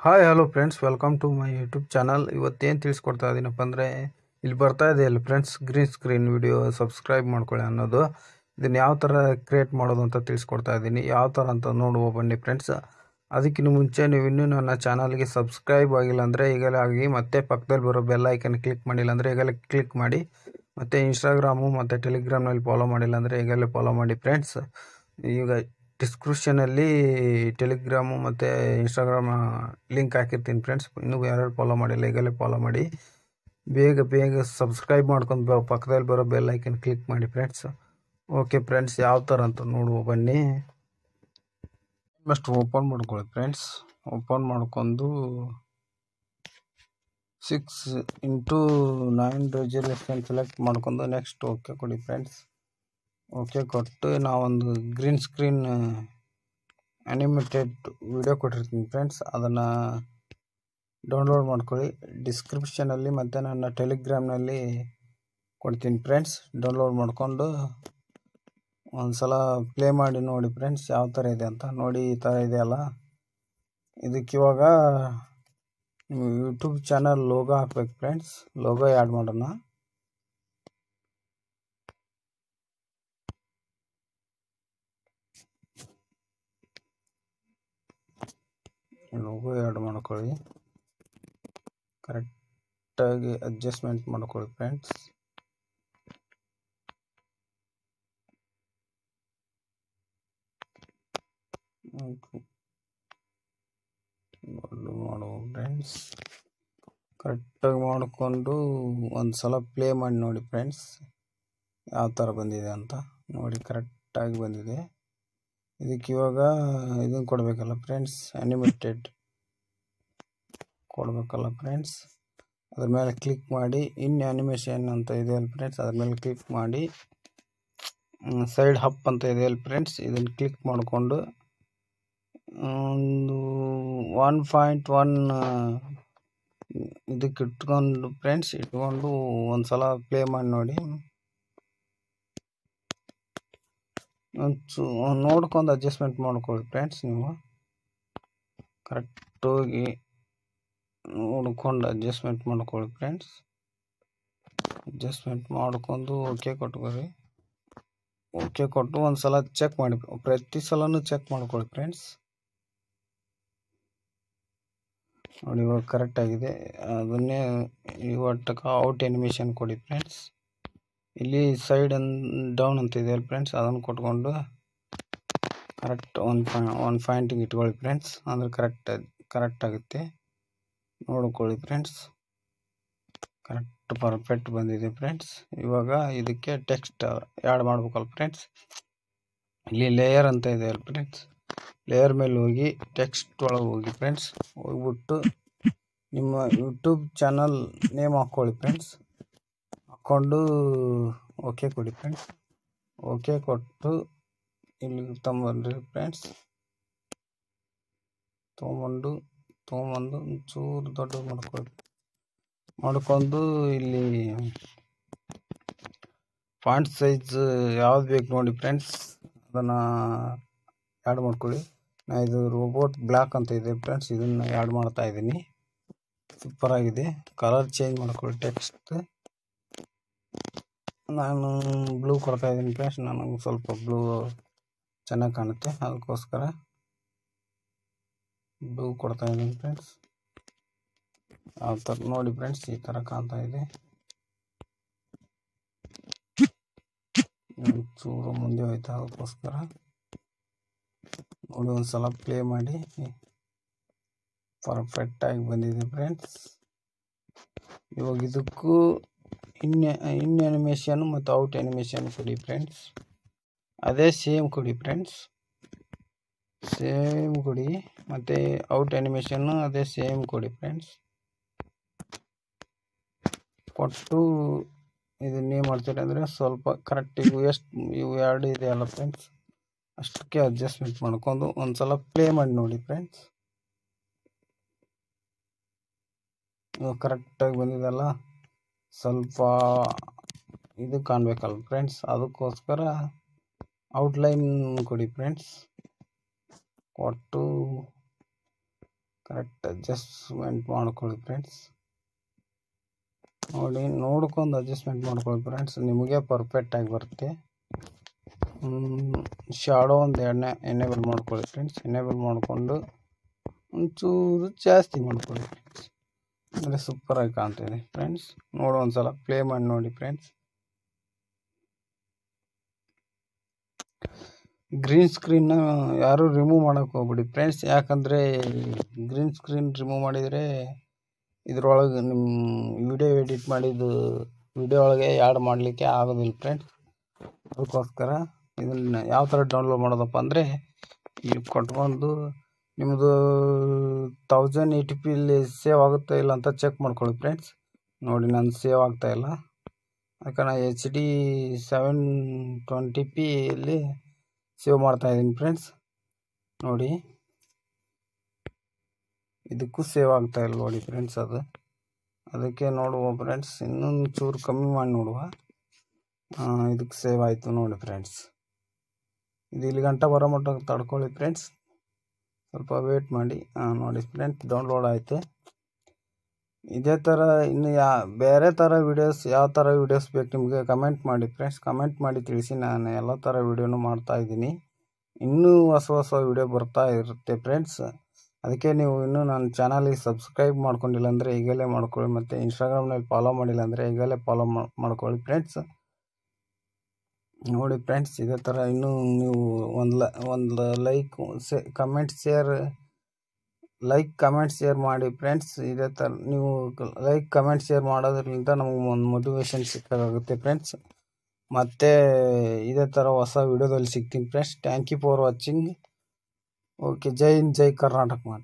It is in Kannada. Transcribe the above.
Hi hello friends, welcome to my YouTube channel. ಇವತ್ತೇನು ತಿಳಿಸ್ಕೊಡ್ತಾ ಇದ್ದೀನಪ್ಪ ಅಂದರೆ, ಇಲ್ಲಿ ಬರ್ತಾ ಇದೆಯಲ್ಲ friends, green screen video subscribe ಮಾಡ್ಕೊಳ್ಳಿ ಅನ್ನೋದು. ಇದನ್ನು ಯಾವ ಥರ ಕ್ರಿಯೇಟ್ ಮಾಡೋದು ಅಂತ ತಿಳಿಸ್ಕೊಡ್ತಾ ಇದ್ದೀನಿ. ಯಾವ ಥರ ಅಂತ ನೋಡುವ ಬನ್ನಿ ಫ್ರೆಂಡ್ಸ್. ಅದಕ್ಕಿಂತ ಮುಂಚೆ ನೀವು ಇನ್ನೂ ನನ್ನ ಚಾನಲ್ಗೆ ಸಬ್ಸ್ಕ್ರೈಬ್ ಆಗಿಲ್ಲ ಅಂದರೆ ಈಗಲೇ ಆಗಿ, ಮತ್ತೆ ಪಕ್ಕದಲ್ಲಿ ಬರೋ ಬೆಲ್ ಐಕನ್ ಕ್ಲಿಕ್ ಮಾಡಿಲ್ಲ ಅಂದರೆ ಈಗಲೇ ಕ್ಲಿಕ್ ಮಾಡಿ. ಮತ್ತು ಇನ್ಸ್ಟಾಗ್ರಾಮು ಮತ್ತು ಟೆಲಿಗ್ರಾಮ್ನಲ್ಲಿ ಫಾಲೋ ಮಾಡಿಲ್ಲ ಅಂದರೆ ಈಗಲೇ ಫಾಲೋ ಮಾಡಿ ಫ್ರೆಂಡ್ಸ್. ಈಗ ಡಿಸ್ಕ್ರಿಪ್ಷನಲ್ಲಿ ಟೆಲಿಗ್ರಾಮು ಮತ್ತು ಇನ್ಸ್ಟಾಗ್ರಾಮ್ ಲಿಂಕ್ ಹಾಕಿರ್ತೀನಿ ಫ್ರೆಂಡ್ಸ್. ಇನ್ನೂ ಯಾರ್ಯಾರು ಫಾಲೋ ಮಾಡಿಲ್ಲ ಈಗಲೇ ಫಾಲೋ ಮಾಡಿ. ಬೇಗ ಸಬ್ಸ್ಕ್ರೈಬ್ ಮಾಡ್ಕೊಂಡು ಪಕ್ಕದಲ್ಲಿ ಬರೋ ಬೆಲ್ ಐಕನ್ ಕ್ಲಿಕ್ ಮಾಡಿ ಫ್ರೆಂಡ್ಸ್. ಓಕೆ ಫ್ರೆಂಡ್ಸ್, ಯಾವ ಥರ ಅಂತ ನೋಡುವ ಬನ್ನಿ. ಫಸ್ಟ್ ಓಪನ್ ಮಾಡ್ಕೊಳ್ಳಿ ಫ್ರೆಂಡ್ಸ್. ಓಪನ್ ಮಾಡ್ಕೊಂಡು 6:9 ರೆಸಲ್ಯೂಷನ್ ಸೆಲೆಕ್ಟ್ ಮಾಡ್ಕೊಂಡು ನೆಕ್ಸ್ಟ್ ಓಕೆ ಕೊಡಿ ಫ್ರೆಂಡ್ಸ್. ಓಕೆ ಕೊಟ್ಟು ನಾವೊಂದು ಗ್ರೀನ್ ಸ್ಕ್ರೀನ್ ಅನಿಮೇಟೆಡ್ ವಿಡಿಯೋ ಕೊಟ್ಟಿರ್ತೀನಿ ಫ್ರೆಂಡ್ಸ್. ಅದನ್ನು ಡೌನ್ಲೋಡ್ ಮಾಡ್ಕೊಳ್ಳಿ. ಡಿಸ್ಕ್ರಿಪ್ಷನಲ್ಲಿ ಮತ್ತು ನನ್ನ ಟೆಲಿಗ್ರಾಮ್ನಲ್ಲಿ ಕೊಡ್ತೀನಿ ಫ್ರೆಂಡ್ಸ್. ಡೌನ್ಲೋಡ್ ಮಾಡಿಕೊಂಡು ಒಂದು ಸಲ ಪ್ಲೇ ಮಾಡಿ ನೋಡಿ ಫ್ರೆಂಡ್ಸ್, ಯಾವ ಥರ ಇದೆ ಅಂತ ನೋಡಿ. ಈ ಥರ ಇದೆಯಲ್ಲ, ಇದಕ್ಕೆ ಇವಾಗ ನಿಮ್ಮ ಯೂಟ್ಯೂಬ್ ಚಾನಲ್ ಲೋಗೋ ಹಾಕ್ಬೇಕು ಫ್ರೆಂಡ್ಸ್. ಲೋಗೋ ಆ್ಯಡ್ ಮಾಡೋಣ. ಲೋಗೋ ಆ್ಯಡ್ ಮಾಡ್ಕೊಳ್ಳಿ. ಕರೆಕ್ಟಾಗಿ ಅಡ್ಜಸ್ಟ್ಮೆಂಟ್ ಮಾಡ್ಕೊಳ್ಳಿ ಫ್ರೆಂಡ್ಸ್. ಮಾಡುವ ಫ್ರೆಂಡ್ಸ್. ಕರೆಕ್ಟಾಗಿ ಮಾಡಿಕೊಂಡು ಒಂದು ಸಲ ಪ್ಲೇ ಮಾಡಿ ನೋಡಿ ಫ್ರೆಂಡ್ಸ್, ಯಾವ ಥರ ಬಂದಿದೆ ಅಂತ ನೋಡಿ. ಕರೆಕ್ಟಾಗಿ ಬಂದಿದೆ. ಇದಕ್ಕೆ ಇವಾಗ ಇದನ್ನು ಕೊಡಬೇಕಲ್ಲ ಫ್ರೆಂಡ್ಸ್, ಅನಿಮೇಟೆಡ್ ಕೊಡಬೇಕಲ್ಲ ಫ್ರೆಂಡ್ಸ್. ಅದ್ರ ಮೇಲೆ ಕ್ಲಿಕ್ ಮಾಡಿ ಇನ್ ಅನಿಮೇಷನ್ ಅಂತ ಇದೆಯಲ್ಲ ಫ್ರೆಂಡ್ಸ್, ಅದ್ರ ಮೇಲೆ ಕ್ಲಿಕ್ ಮಾಡಿ ಸೈಡ್ ಹಪ್ ಅಂತ ಇದೆಯಲ್ಲ ಫ್ರೆಂಡ್ಸ್, ಇದನ್ನು ಕ್ಲಿಕ್ ಮಾಡಿಕೊಂಡು ಒಂದು 1.1 ಇದಕ್ಕೆ ಇಟ್ಕೊಂಡು ಫ್ರೆಂಡ್ಸ್, ಇಟ್ಕೊಂಡು ಒಂದು ಸಲ ಪ್ಲೇ ಮಾಡಿ ನೋಡಿ. ನೋಡ್ಕೊಂಡು ಅಡ್ಜಸ್ಟ್ಮೆಂಟ್ ಮಾಡ್ಕೊಳ್ಳಿ ಫ್ರೆಂಡ್ಸ್. ನೀವು ಕರೆಕ್ಟಾಗಿ ನೋಡ್ಕೊಂಡು ಅಡ್ಜಸ್ಟ್ಮೆಂಟ್ ಮಾಡ್ಕೊಳ್ಳಿ ಫ್ರೆಂಡ್ಸ್. ಅಡ್ಜಸ್ಟ್ಮೆಂಟ್ ಮಾಡ್ಕೊಂಡು ಓಕೆ ಕೊಟ್ಕೊಳ್ಳಿ. ಓಕೆ ಕೊಟ್ಟು ಒಂದು ಸಲ ಚೆಕ್ ಮಾಡಿ, ಪ್ರತಿ ಸಲನೂ ಚೆಕ್ ಮಾಡ್ಕೊಳ್ಳಿ ಫ್ರೆಂಡ್ಸ್. ನೋಡಿ ಇವಾಗ ಕರೆಕ್ಟಾಗಿದೆ. ಅದನ್ನೇ ಇವತ್ತು ಔಟ್ ಅನಿಮೇಷನ್ ಕೊಡಿ ಫ್ರೆಂಡ್ಸ್. ಇಲ್ಲಿ ಸೈಡ್ ಡೌನ್ ಅಂತ ಇದೆಯಲ್ಲ ಫ್ರೆಂಡ್ಸ್, ಅದನ್ನು ಕೊಟ್ಕೊಂಡು ಕರೆಕ್ಟ್ ಒಂದು ಪಾಯಿಂಟಿಗೆ ಇಟ್ಕೊಳ್ಳಿ ಫ್ರೆಂಡ್ಸ್. ಅಂದರೆ ಕರೆಕ್ಟ್ ಆಗುತ್ತೆ. ನೋಡ್ಕೊಳ್ಳಿ ಫ್ರೆಂಡ್ಸ್, ಕರೆಕ್ಟ್ ಪರ್ಫೆಕ್ಟ್ ಬಂದಿದೆ ಫ್ರೆಂಡ್ಸ್. ಇವಾಗ ಇದಕ್ಕೆ ಟೆಕ್ಸ್ಟ್ ಆ್ಯಡ್ ಮಾಡ್ಬೇಕಲ್ಲ ಫ್ರೆಂಡ್ಸ್. ಇಲ್ಲಿ ಲೇಯರ್ ಅಂತ ಇದೆ ಅಲ್ಲ ಫ್ರೆಂಡ್ಸ್, ಲೇಯರ್ ಮೇಲೆ ಹೋಗಿ ಟೆಕ್ಸ್ಟ್ ಒಳಗೆ ಹೋಗಿ ಫ್ರೆಂಡ್ಸ್. ಹೋಗ್ಬಿಟ್ಟು ನಿಮ್ಮ ಯೂಟ್ಯೂಬ್ ಚಾನಲ್ ನೇಮ್ ಹಾಕ್ಕೊಳ್ಳಿ ಫ್ರೆಂಡ್ಸ್. ಹಾಕ್ಕೊಂಡು ಓಕೆ ಕೊಡಿ ಫ್ರೆಂಡ್ಸ್. ಓಕೆ ಕೊಟ್ಟು ಇಲ್ಲಿ ತೊಗೊಂಬನ್ರಿ ಫ್ರೆಂಡ್ಸ್. ತೊಗೊಂಬಂದು ಒಂಚೂರು ದೊಡ್ಡ ಮಾಡ್ಕೊಂಡು ಇಲ್ಲಿ ಫಾಂಟ್ ಸೈಜ್ ಯಾವ್ದು ಬೇಕು ನೋಡಿ ಫ್ರೆಂಡ್ಸ್, ಅದನ್ನು ಆ್ಯಡ್ ಮಾಡ್ಕೊಳ್ಳಿ. ನಾ ಇದು ರೋಬೋಟ್ ಬ್ಲ್ಯಾಕ್ ಅಂತ ಇದೆ ಫ್ರೆಂಡ್ಸ್, ಇದನ್ನು ಆ್ಯಡ್ ಮಾಡ್ತಾ ಇದ್ದೀನಿ. ಸೂಪರಾಗಿದೆ. ಕಲರ್ ಚೇಂಜ್ ಮಾಡ್ಕೊಳ್ಳಿ ಟೆಕ್ಸ್ಟ್. ನಾನು ಬ್ಲೂ ಕೊಡ್ತಾ ಇದ್ದೀನಿ ಫ್ರೆಂಡ್ಸ್. ನನಗೆ ಸ್ವಲ್ಪ ಬ್ಲೂ ಚೆನ್ನಾಗಿ ಕಾಣುತ್ತೆ, ಅದಕ್ಕೋಸ್ಕರ ಬ್ಲೂ ಕೊಡ್ತಾ ಇದ್ದೀನಿ ಫ್ರೆಂಡ್ಸ್. ಯಾವ ಥರ ನೋಡಿ ಫ್ರೆಂಡ್ಸ್, ಈ ಥರ ಕಾಣ್ತಾ ಇದೆ. ಚೂರು ಮುಂದೆ ಹೋಯ್ತಾ, ಅದಕ್ಕೋಸ್ಕರ ನೋಡಿ ಒಂದು ಸಲ ಪ್ಲೇ ಮಾಡಿ. ಪರ್ಫೆಕ್ಟಾಗಿ ಬಂದಿದೆ ಫ್ರೆಂಡ್ಸ್. ಇವಾಗ ಇದಕ್ಕೂ ಇನ್ ಅನಿಮೇಷನ್ ಮತ್ತು ಔಟ್ ಅನಿಮೇಷನ್ ಕೊಡಿ ಫ್ರೆಂಡ್ಸ್. ಅದೇ ಸೇಮ್ ಕೊಡಿ ಫ್ರೆಂಡ್ಸ್, ಸೇಮ್ ಕೊಡಿ. ಮತ್ತು ಔಟ್ ಅನಿಮೇಷನ್ನು ಅದೇ ಸೇಮ್ ಕೊಡಿ ಫ್ರೆಂಡ್ಸ್. ಕೊಟ್ಟು ಇದನ್ನೇನು ಮಾಡ್ತೀರಿ ಅಂದರೆ, ಸ್ವಲ್ಪ ಕರೆಕ್ಟ್ ಇವು ಎರಡು ಇದೆಯಲ್ಲ ಫ್ರೆಂಡ್ಸ್, ಅಷ್ಟಕ್ಕೆ ಅಡ್ಜಸ್ಟ್ಮೆಂಟ್ ಮಾಡ್ಕೊಂಡು ಒಂದು ಸಲ ಪ್ಲೇ ಮಾಡಿ ನೋಡಿ ಫ್ರೆಂಡ್ಸ್. ಇವಾಗ ಕರೆಕ್ಟಾಗಿ ಬಂದಿದೆಲ್ಲ. ಸ್ವಲ್ಪ ಇದು ಕಾಣಬೇಕಲ್ಲ ಫ್ರೆಂಡ್ಸ್, ಅದಕ್ಕೋಸ್ಕರ ಔಟ್ಲೈನ್ ಕೊಡಿ ಫ್ರೆಂಡ್ಸ್. ಕೊಟ್ಟು ಕರೆಕ್ಟ್ ಅಡ್ಜಸ್ಟ್ಮೆಂಟ್ ಮಾಡ್ಕೊಳ್ಳಿ ಫ್ರೆಂಡ್ಸ್. ನೋಡಿ ನೋಡ್ಕೊಂಡು ಅಡ್ಜಸ್ಟ್ಮೆಂಟ್ ಮಾಡ್ಕೊಳ್ಳಿ ಫ್ರೆಂಡ್ಸ್, ನಿಮಗೆ ಪರ್ಫೆಕ್ಟಾಗಿ ಬರುತ್ತೆ. ಶಾಡೋ ಒಂದು ಎನೇಬಲ್ ಮಾಡ್ಕೊಳ್ಳಿ ಫ್ರೆಂಡ್ಸ್. ಎನೇಬಲ್ ಮಾಡಿಕೊಂಡು ಒಂಚೂರು ಜಾಸ್ತಿ ಮಾಡ್ಕೊಳ್ಳಿ ಫ್ರೆಂಡ್ಸ್, ಅಂದರೆ ಸೂಪರಾಗಿ ಕಾಣ್ತಿದೆ ಫ್ರೆಂಡ್ಸ್. ನೋಡಿ ಒಂದ್ಸಲ ಪ್ಲೇ ಮಾಡಿ ನೋಡಿ ಫ್ರೆಂಡ್ಸ್. ಗ್ರೀನ್ ಸ್ಕ್ರೀನ್ನ ಯಾರೂ ರಿಮೂವ್ ಮಾಡೋಕ್ಕೆ ಹೋಗ್ಬಿಡಿ ಫ್ರೆಂಡ್ಸ್, ಯಾಕಂದರೆ ಗ್ರೀನ್ ಸ್ಕ್ರೀನ್ ರಿಮೂವ್ ಮಾಡಿದರೆ ಇದ್ರೊಳಗೆ ನಿಮ್ಮ ವಿಡಿಯೋ ಎಡಿಟ್ ಮಾಡಿದ್ದು ವಿಡಿಯೋ ಒಳಗೆ ಆ್ಯಡ್ ಮಾಡಲಿಕ್ಕೆ ಆಗೋದಿಲ್ಲ ಫ್ರೆಂಡ್ಸ್. ಅದಕ್ಕೋಸ್ಕರ ಇದನ್ನು ಯಾವ ಥರ ಡೌನ್ಲೋಡ್ ಮಾಡೋದಪ್ಪ ಅಂದರೆ, ಇಲ್ಲಿ ಕೊಟ್ಕೊಂಡು ನಿಮ್ಮದು 1080pಲಿ ಸೇವ್ ಆಗುತ್ತಾ ಇಲ್ಲ ಅಂತ ಚೆಕ್ ಮಾಡ್ಕೊಳ್ಳಿ ಫ್ರೆಂಡ್ಸ್. ನೋಡಿ ನಾನು ಸೇವ್ ಆಗ್ತಾಯಿಲ್ಲ, ಯಾಕಂದರೆ HD 720pಯಲ್ಲಿ ಸೇವ್ ಮಾಡ್ತಾಯಿದ್ದೀನಿ ಫ್ರೆಂಡ್ಸ್. ನೋಡಿ ಇದಕ್ಕೂ ಸೇವ್ ಆಗ್ತಾಯಿಲ್ಲ ನೋಡಿ ಫ್ರೆಂಡ್ಸ್. ಅದಕ್ಕೆ ನೋಡುವ ಫ್ರೆಂಡ್ಸ್, ಇನ್ನೊಂದು ಚೂರು ಕಮ್ಮಿ ಮಾಡಿ ನೋಡುವ. ಇದಕ್ಕೆ ಸೇವ್ ಆಯಿತು ನೋಡಿ ಫ್ರೆಂಡ್ಸ್. ಇದು ಇಲ್ಲಿ ಗಂಟ ಬರೋ ಮಟ್ಟ ತಡ್ಕೊಳ್ಳಿ ಫ್ರೆಂಡ್ಸ್, ಸ್ವಲ್ಪ ವೇಟ್ ಮಾಡಿ. ನೋಡಿ ಫ್ರೆಂಡ್ಸ್, ಡೌನ್ಲೋಡ್ ಆಯಿತು. ಇದೇ ಥರ ಇನ್ನು ಬೇರೆ ಥರ ವೀಡಿಯೋಸ್, ಯಾವ ಥರ ವೀಡಿಯೋಸ್ ಬೇಕು ನಿಮಗೆ ಕಮೆಂಟ್ ಮಾಡಿ ಫ್ರೆಂಡ್ಸ್. ಕಮೆಂಟ್ ಮಾಡಿ ತಿಳಿಸಿ, ನಾನು ಎಲ್ಲ ಥರ ವೀಡಿಯೋನು ಮಾಡ್ತಾಯಿದ್ದೀನಿ. ಇನ್ನೂ ಹೊಸ ವೀಡಿಯೋ ಬರ್ತಾ ಇರುತ್ತೆ ಫ್ರೆಂಡ್ಸ್. ಅದಕ್ಕೆ ನೀವು ಇನ್ನೂ ನನ್ನ ಚಾನಲಿಗೆ ಸಬ್ಸ್ಕ್ರೈಬ್ ಮಾಡ್ಕೊಂಡಿಲ್ಲ ಅಂದರೆ ಈಗಲೇ ಮಾಡ್ಕೊಳ್ಳಿ, ಮತ್ತು ಇನ್ಸ್ಟಾಗ್ರಾಮ್ನಲ್ಲಿ ಫಾಲೋ ಮಾಡಿಲ್ಲ ಅಂದರೆ ಈಗಲೇ ಫಾಲೋ ಮಾಡ್ಕೊಳ್ಳಿ ಫ್ರೆಂಡ್ಸ್. ನೋಡಿ ಫ್ರೆಂಡ್ಸ್, ಇದೇ ಥರ ಇನ್ನೂ ನೀವು ಒಂದು ಲೈಕ್ ಕಮೆಂಟ್ ಶೇರ್ ಮಾಡಿ ಫ್ರೆಂಡ್ಸ್. ಇದೇ ಥರ ನೀವು ಲೈಕ್ ಕಮೆಂಟ್ ಶೇರ್ ಮಾಡೋದ್ರಿಂದ ನಮಗೆ ಒಂದು ಮೋಟಿವೇಶನ್ ಸಿಕ್ಕಾಗುತ್ತೆ ಫ್ರೆಂಡ್ಸ್. ಮತ್ತು ಇದೇ ಥರ ಹೊಸ ವಿಡಿಯೋದಲ್ಲಿ ಸಿಗ್ತೀನಿ friends. Thank you for watching. Okay, ಜೈ ಹಿಂದ್, ಜೈ ಕರ್ನಾಟಕ ಮಾತೆ.